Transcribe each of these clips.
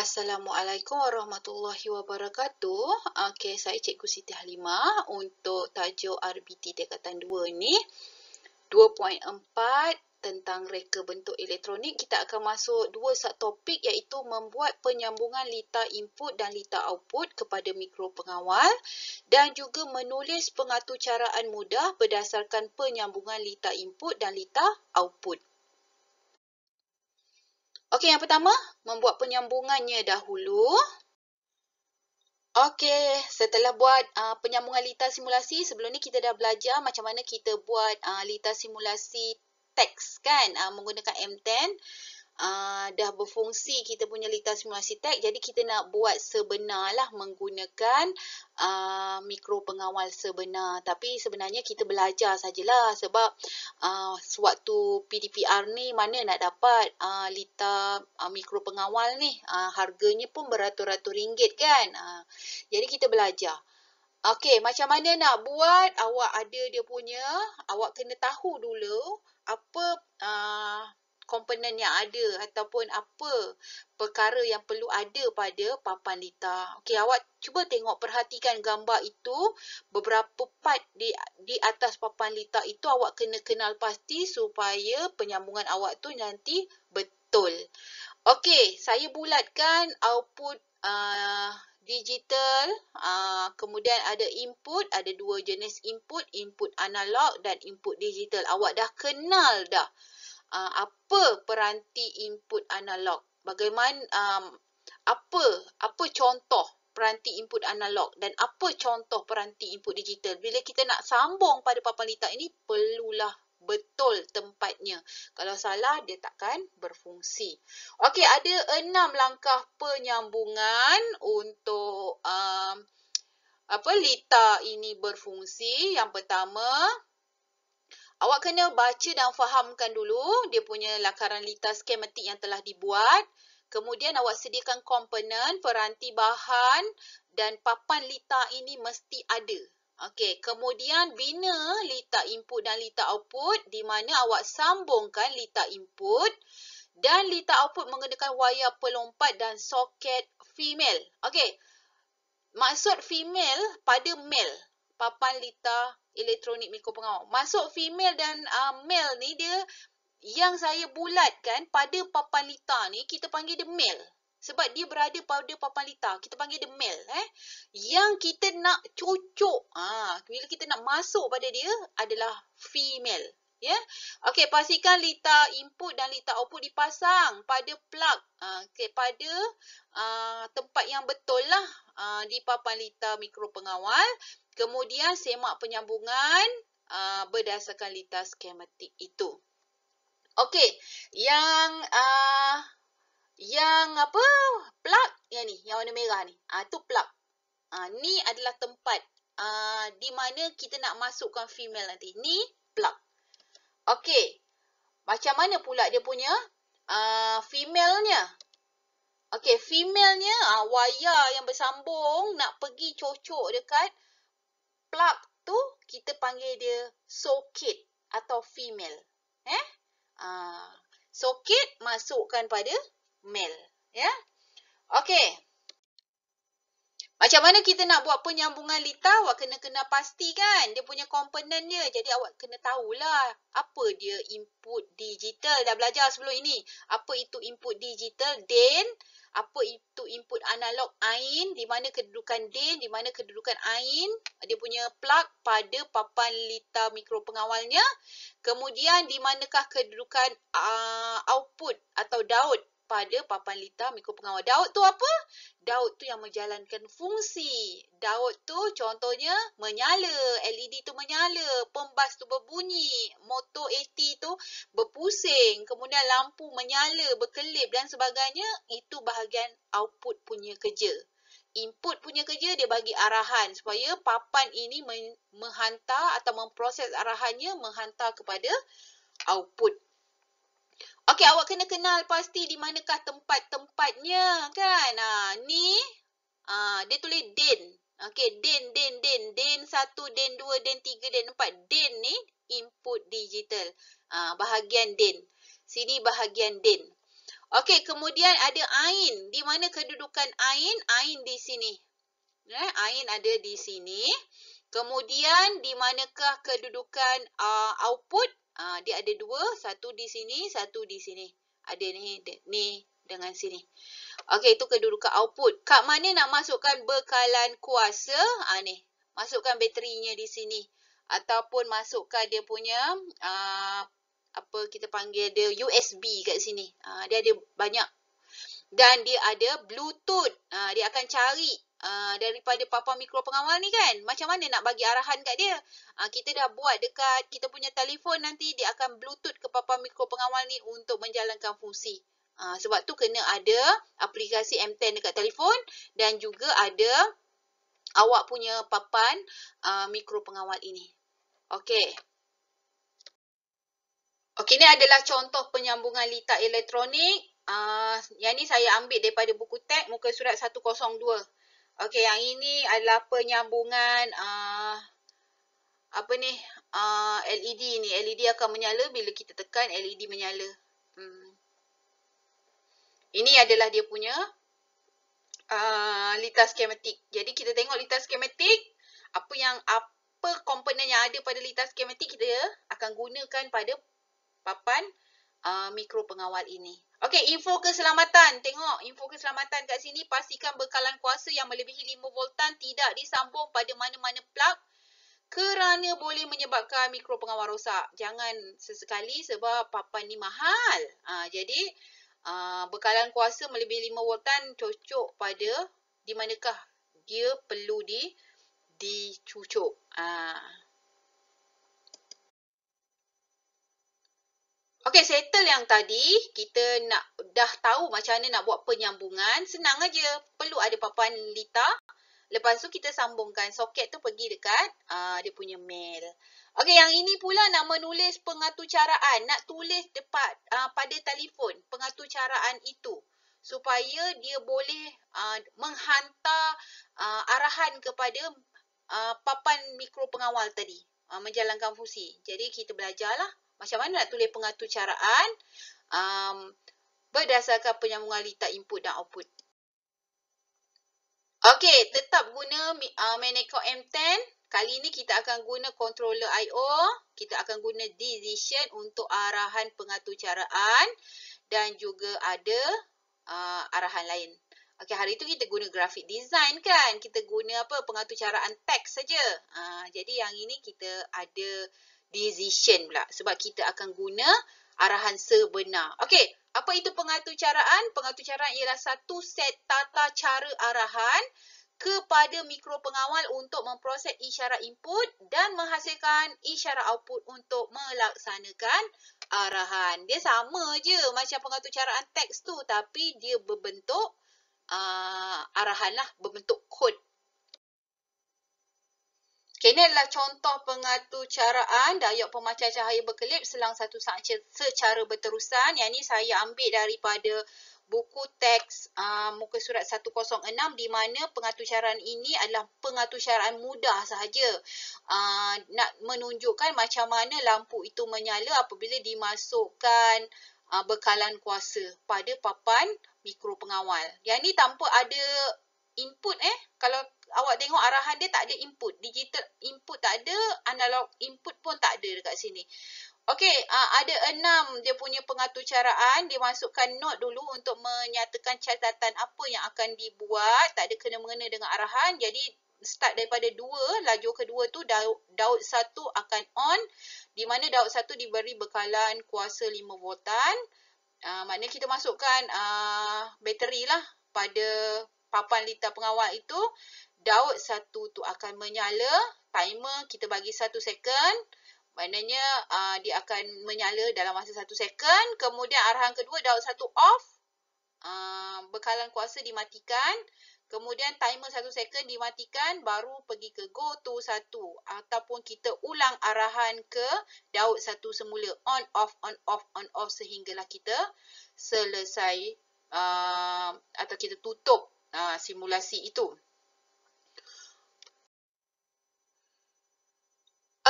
Assalamualaikum warahmatullahi wabarakatuh. Okey, saya Cikgu Siti Halimah untuk tajuk RBT tingkatan 2 ni 2.4 tentang reka bentuk elektronik. Kita akan masuk dua subtopik iaitu membuat penyambungan litar input dan litar output kepada mikro pengawal dan juga menulis pengaturcaraan mudah berdasarkan penyambungan litar input dan litar output. Okey, yang pertama, membuat penyambungannya dahulu. Okey, setelah buat penyambungan litar simulasi, sebelum ni kita dah belajar macam mana kita buat litar simulasi teks kan, menggunakan M10. Dah berfungsi kita punya litar simulasi teks, jadi kita nak buat sebenarlah menggunakan mikro pengawal sebenar. Tapi sebenarnya kita belajar sajalah sebab sewaktu PDPR ni mana nak dapat litar mikro pengawal ni, harganya pun beratus-ratus ringgit kan. Jadi kita belajar. Okey, macam mana nak buat? Awak ada dia punya, awak kena tahu dulu apa komponen yang ada ataupun apa perkara yang perlu ada pada papan litar. Okey, awak cuba tengok, perhatikan gambar itu. Beberapa part di atas papan litar itu awak kena kenal pasti supaya penyambungan awak tu nanti betul. Okey, saya bulatkan output digital, kemudian ada input, ada dua jenis input, input analog dan input digital. Awak dah kenal dah apa peranti input analog, bagaimana apa contoh peranti input analog dan apa contoh peranti input digital. Bila kita nak sambung pada papan litar ini, perlulah betul tempatnya. Kalau salah, dia takkan berfungsi. Okey, ada 6 langkah penyambungan untuk litar ini berfungsi. Yang pertama, awak kena baca dan fahamkan dulu dia punya lakaran litar skematik yang telah dibuat. Kemudian awak sediakan komponen, peranti bahan dan papan litar ini mesti ada. Okey, kemudian bina litar input dan litar output di mana awak sambungkan litar input dan litar output menggunakan wayar pelompat dan soket female. Okey, maksud female pada male, papan litar elektronik mikro pengawal. Masuk female dan male ni dia yang saya bulatkan pada papan litar ni, kita panggil dia male. Sebab dia berada pada papan litar, kita panggil dia male. Yang kita nak cucuk, bila kita nak masuk pada dia adalah female. Ya, okey, pastikan litar input dan litar output dipasang pada plug, pada tempat yang betul lah di papan litar mikro pengawal. Kemudian semak penyambungan berdasarkan litar skematik itu. Okey, plug yang ni, yang warna merah ni, tu plug. Ni adalah tempat di mana kita nak masukkan female nanti. Ni plug. Okey, macam mana pula dia punya female-nya? Okey, female-nya wayar yang bersambung nak pergi cocok dekat plug tu, kita panggil dia soket atau female. Soket masukkan pada male. Ya. Okey. Macam mana kita nak buat penyambungan litar? Awak kena kenal pasti kan dia punya komponen dia. Jadi awak kena tahulah apa dia input digital. Dah belajar sebelum ini. Apa itu input digital? DIN. Apa itu input analog? AIN. Di mana kedudukan DIN? Di mana kedudukan AIN? Dia punya plug pada papan litar mikro pengawalnya. Kemudian di manakah kedudukan output atau diode pada papan litar mikro pengawal. Diode tu apa? Diode tu yang menjalankan fungsi. Diode tu contohnya menyala, LED tu menyala, pembas tu berbunyi, motor AT tu berpusing, kemudian lampu menyala, berkelip dan sebagainya. Itu bahagian output punya kerja. Input punya kerja dia bagi arahan supaya papan ini menghantar atau memproses arahannya menghantar kepada output. Okey, awak kena kenal pasti di manakah tempat-tempatnya kan. Ni dia tulis DIN. Okey, DIN. DIN 1, DIN 2, DIN 3, DIN 4. DIN ni input digital. Bahagian DIN. Sini bahagian DIN. Okey, kemudian ada ain. Di mana kedudukan ain? Ain di sini. Ain ada di sini. Kemudian di manakah kedudukan output? Dia ada dua, satu di sini, satu di sini. Ada ni dengan sini. Okey, itu kedudukan output. Kat mana nak masukkan bekalan kuasa? Ni. Masukkan baterinya di sini. Ataupun masukkan dia punya apa kita panggil dia USB kat sini. Dia ada banyak. Dan dia ada Bluetooth. Dia akan cari daripada papan mikro pengawal ni kan. Macam mana nak bagi arahan kat dia? Kita dah buat dekat kita punya telefon, nanti dia akan Bluetooth ke papan mikro pengawal ni untuk menjalankan fungsi. Sebab tu kena ada aplikasi M10 dekat telefon dan juga ada awak punya papan mikro pengawal ini. Okey. Okey, ni adalah contoh penyambungan litar elektronik. Yang ni saya ambil daripada buku teks muka surat 102. Okey, yang ini adalah penyambungan apa ni? LED ni. LED akan menyala bila kita tekan, LED menyala. Ini adalah dia punya litar skematik. Jadi kita tengok litar skematik, apa komponen yang ada pada litar skematik kita akan gunakan pada papan mikro pengawal ini. Okey, info keselamatan. Tengok info keselamatan kat sini. Pastikan bekalan kuasa yang melebihi 5 voltan tidak disambung pada mana-mana plug kerana boleh menyebabkan mikro pengawal rosak. Jangan sesekali sebab papan ni mahal. Jadi bekalan kuasa melebihi 5 voltan cocok pada di manakah dia perlu dicucuk. Okey, settle yang tadi. Kita dah tahu macam mana nak buat penyambungan. Senang aja. Perlu ada papan litar. Lepas tu kita sambungkan soket tu pergi dekat dia punya mail. Okey, yang ini pula nak menulis pengaturcaraan. Nak tulis pada telefon pengaturcaraan itu. Supaya dia boleh menghantar arahan kepada papan mikro pengawal tadi. Menjalankan fungsi. Jadi kita belajarlah macam mana nak tulis pengaturcaraan berdasarkan penyambungan litar input dan output. Okey, tetap guna Maniac M10. Kali ni kita akan guna controller I/O. Kita akan guna decision untuk arahan pengaturcaraan dan juga ada arahan lain. Okey, hari tu kita guna graphic design kan. Kita guna pengaturcaraan teks saja. Jadi yang ini kita ada decision pula sebab kita akan guna arahan sebenar. Okey, apa itu pengaturcaraan? Pengaturcaraan ialah satu set tata cara arahan kepada mikro pengawal untuk memproses isyarat input dan menghasilkan isyarat output untuk melaksanakan arahan. Dia sama je macam pengaturcaraan teks tu, tapi dia berbentuk arahan lah, berbentuk kod. Okay, ini adalah contoh pengaturcaraan diod pemancar cahaya berkelip selang satu saat secara berterusan. Yang ini saya ambil daripada buku teks muka surat 106 di mana pengaturcaraan ini adalah pengaturcaraan mudah sahaja. Nak menunjukkan macam mana lampu itu menyala apabila dimasukkan bekalan kuasa pada papan mikro pengawal. Yang ini tanpa ada input kalau awak tengok arahan dia tak ada input, digital input tak ada, analog input pun tak ada dekat sini. Okey, ada 6 dia punya pengaturcaraan. Dia masukkan note dulu untuk menyatakan catatan apa yang akan dibuat, tak ada kena-mengena dengan arahan. Jadi start daripada 2, lajur kedua tu daud 1 akan on, di mana daud 1 diberi bekalan kuasa 5 voltan. Maknanya kita masukkan bateri lah pada papan litar pengawal itu. Daud 1 tu akan menyala. Timer kita bagi 1 second. Maknanya dia akan menyala dalam masa 1 second. Kemudian arahan kedua, daud 1 off. Bekalan kuasa dimatikan. Kemudian timer 1 second dimatikan. Baru pergi ke go to 1. Ataupun kita ulang arahan ke daud 1 semula. On off, on off, on off sehinggalah kita selesai atau kita tutup simulasi itu.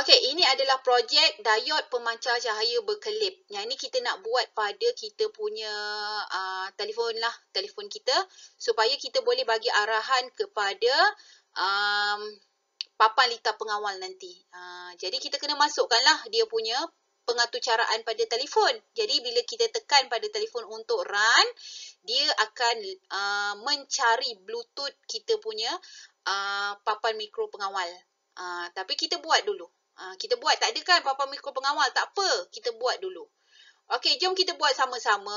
Okey, ini adalah projek diod pemancar cahaya berkelip. Yang ini kita nak buat pada kita punya telefon kita supaya kita boleh bagi arahan kepada papan litar pengawal nanti. Jadi kita kena masukkanlah dia punya pengaturcaraan pada telefon. Jadi bila kita tekan pada telefon untuk run, dia akan mencari Bluetooth kita punya papan mikro pengawal. Tapi kita buat dulu. Kita buat, tak ada kan papan mikro pengawal, tak apa, kita buat dulu. Okey, jom kita buat sama-sama.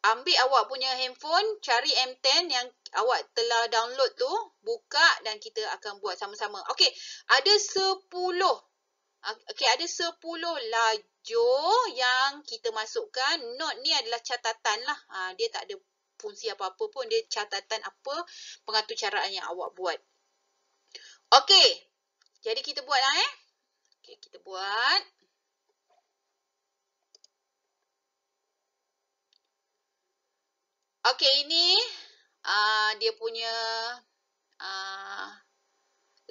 Ambil awak punya handphone, cari M10 yang awak telah download tu, buka dan kita akan buat sama-sama. Okey, ada 10. Okey, ada 10 lajur yang kita masukkan. Note ni adalah catatan lah. Dia tak ada fungsi apa-apa pun, dia catatan apa pengaturcaraan yang awak buat. Okey. Jadi kita buatlah Okey, kita buat. Okey, ini dia punya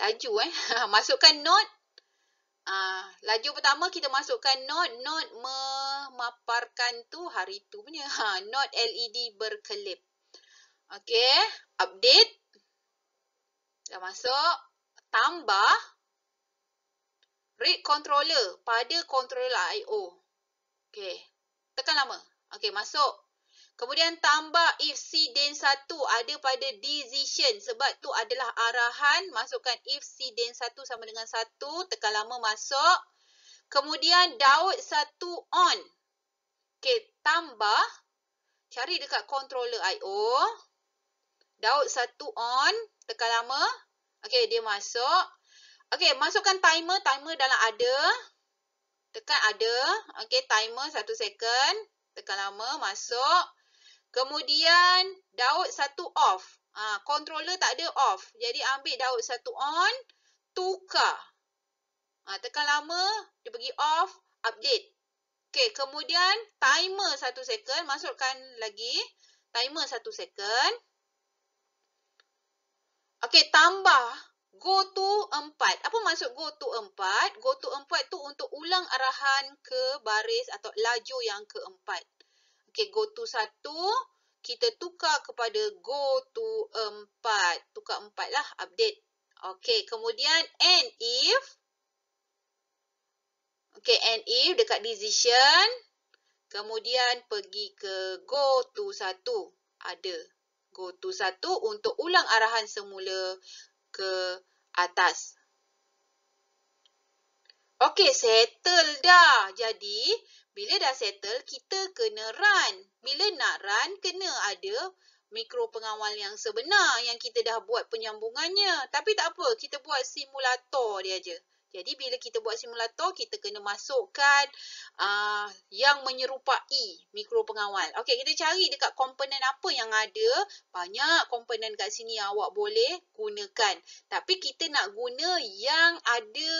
laju masukkan note. Laju pertama kita masukkan note. Note memaparkan tu hari tu punya. Note LED berkelip. Okey, update. Dah masuk. Tambah read controller pada controller I/O. Okey. Tekan lama. Okey, masuk. Kemudian tambah if cden 1 ada pada decision sebab tu adalah arahan. Masukkan if cden 1 sama dengan 1. Tekan lama, masuk. Kemudian Daud 1 on. Okey, tambah. Cari dekat controller I/O. Daud 1 on. Tekan lama. Okey, dia masuk. Okey, masukkan timer. Timer dalam ada. Tekan ada. Okey, timer 1 second. Tekan lama, masuk. Kemudian Daud 1 off. Controller tak ada off. Jadi ambil Daud 1 on. Tukar. Tekan lama. Dia pergi off. Update. Okey, kemudian timer 1 second. Masukkan lagi. Timer 1 second. Okey, tambah. Go to 4. Apa maksud go to 4? Go to 4 tu untuk ulang arahan ke baris atau laju yang keempat. Okey, go to 1. Kita tukar kepada go to 4. Tukar 4 lah, update. Okey, kemudian and if. Okey, and if dekat decision. Kemudian pergi ke go to 1. Ada. Go to 1 untuk ulang arahan semula ke atas. Okey, settle dah. Jadi, bila dah settle, kita kena run. Bila nak run, kena ada mikro pengawal yang sebenar yang kita dah buat penyambungannya. Tapi tak apa, kita buat simulator dia je. Jadi, bila kita buat simulator, kita kena masukkan yang menyerupai mikro pengawal. Okey, kita cari dekat komponen apa yang ada. Banyak komponen kat sini yang awak boleh gunakan. Tapi kita nak guna yang ada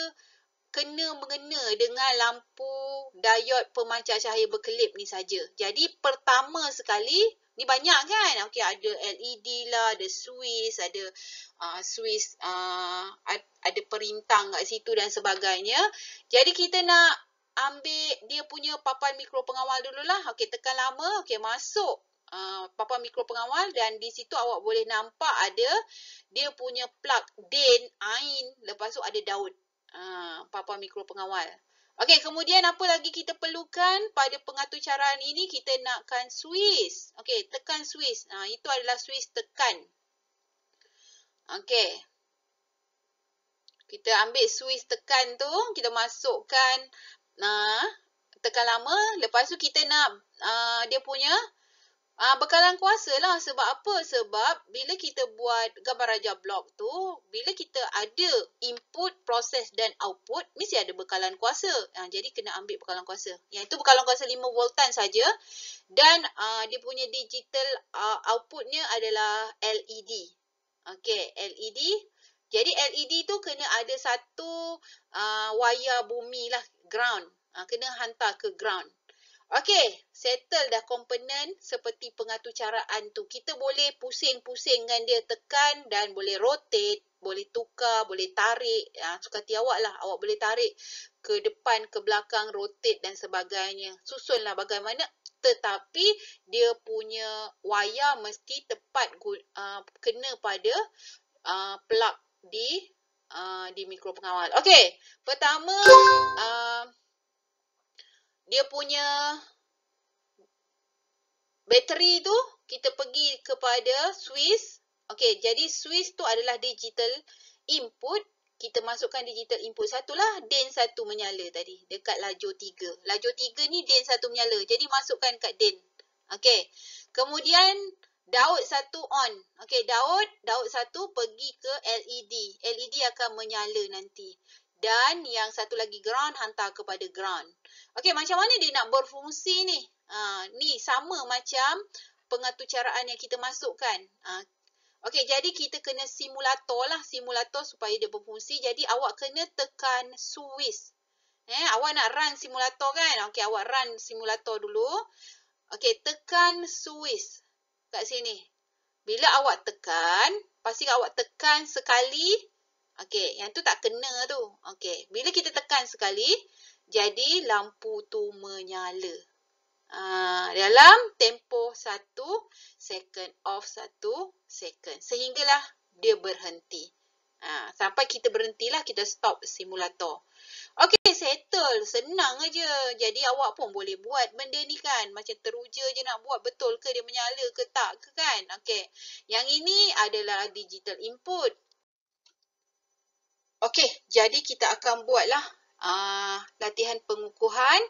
kena-mengena dengan lampu diod pemancar cahaya berkelip ni saja. Jadi, pertama sekali, ni banyak kan? Okey, ada LED lah, ada Swiss, ada Swiss, ada perintang kat situ dan sebagainya. Jadi kita nak ambil dia punya papan mikro pengawal dululah. Okey, tekan lama. Okey, masuk papan mikro pengawal dan di situ awak boleh nampak ada dia punya plug DIN, AIN, lepas tu ada Daud. Papan mikro pengawal. Okey, kemudian apa lagi kita perlukan pada pengaturcaraan ini? Kita nakkan Swiss. Okey, tekan Swiss. Itu adalah Swiss tekan. Okey. Kita ambil Swiss tekan tu, kita masukkan, tekan lama. Lepas tu kita nak dia punya bekalan kuasa lah. Sebab apa? Sebab bila kita buat gambar raja blok tu, bila kita ada input, proses dan output, mesti ada bekalan kuasa. Jadi kena ambil bekalan kuasa. Yang itu bekalan kuasa 5 voltan saja. Dan dia punya digital outputnya adalah LED. Okey, LED. Jadi LED tu kena ada satu wayar bumi lah, ground. Kena hantar ke ground. Okey, settle dah komponen seperti pengaturcaraan tu. Kita boleh pusing-pusingkan dia, tekan dan boleh rotate, boleh tukar, boleh tarik. Suka hati awak lah, awak boleh tarik ke depan, ke belakang, rotate dan sebagainya. Susunlah bagaimana, tetapi dia punya wayar mesti tepat kena pada plug di mikro pengawal. Okey, pertama dia punya bateri tu kita pergi kepada switch. Okey, jadi switch tu adalah digital input. Kita masukkan digital input satulah, DIN 1 menyala tadi dekat lajur 3. Lajur 3 ni DIN 1 menyala. Jadi masukkan kat DIN. Okey. Kemudian daud 1 on. Okey, daud 1 pergi ke LED. LED akan menyala nanti. Dan yang satu lagi ground, hantar kepada ground. Okey, macam mana dia nak berfungsi ni? Ni sama macam pengaturcaraan yang kita masukkan. Okey, jadi kita kena simulator supaya dia berfungsi. Jadi awak kena tekan switch. Awak nak run simulator kan? Okey, awak run simulator dulu. Okey, tekan switch kat sini. Bila awak tekan, pastikan awak tekan sekali. Okey, yang tu tak kena tu. Okey, bila kita tekan sekali, jadi lampu tu menyala. Dalam tempoh 1 second, off 1 second. Sehinggalah dia berhenti. Sampai kita berhentilah, kita stop simulator. Okey, settle. Senang aja. Jadi awak pun boleh buat benda ni kan. Macam teruja je nak buat. Betul ke dia menyala ke tak ke kan? Okey. Yang ini adalah digital input. Okey, jadi kita akan buatlah latihan pengukuhan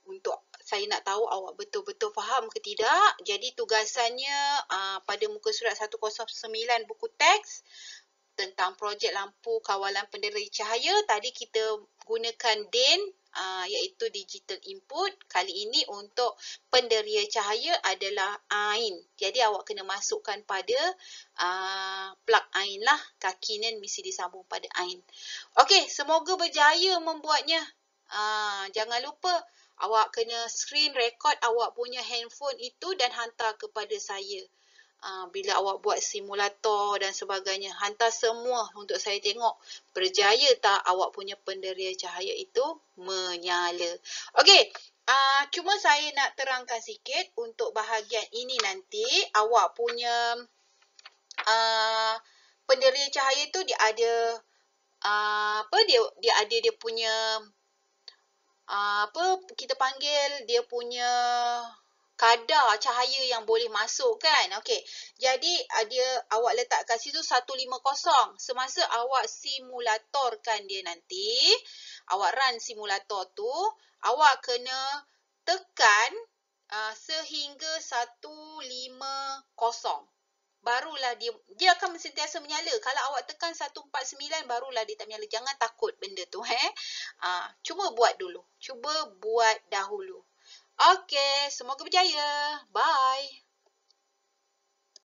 untuk saya nak tahu awak betul-betul faham ke tidak. Jadi tugasannya pada muka surat 109 buku teks tentang projek lampu kawalan penderai cahaya. Tadi kita gunakan DIN iaitu digital input. Kali ini untuk penderia cahaya adalah AIN. Jadi awak kena masukkan pada plug AIN lah. Kaki ni mesti disambung pada AIN. Okey, semoga berjaya membuatnya. Jangan lupa awak kena screen record awak punya handphone itu dan hantar kepada saya. Bila awak buat simulator dan sebagainya, hantar semua untuk saya tengok berjaya tak awak punya penderia cahaya itu menyala. Okey, cuma saya nak terangkan sikit untuk bahagian ini nanti awak punya penderia cahaya itu dia ada dia ada dia punya kita panggil dia punya kadar cahaya yang boleh masuk kan. Okey. Jadi awak letak kat situ 150. Semasa awak simulatorkan dia nanti, awak run simulator tu, awak kena tekan sehingga 150. Barulah dia akan sentiasa menyala. Kalau awak tekan 149 barulah dia tak menyala. Jangan takut benda tu. Cuba buat dulu. Cuba buat dahulu. Okey, semoga berjaya. Bye.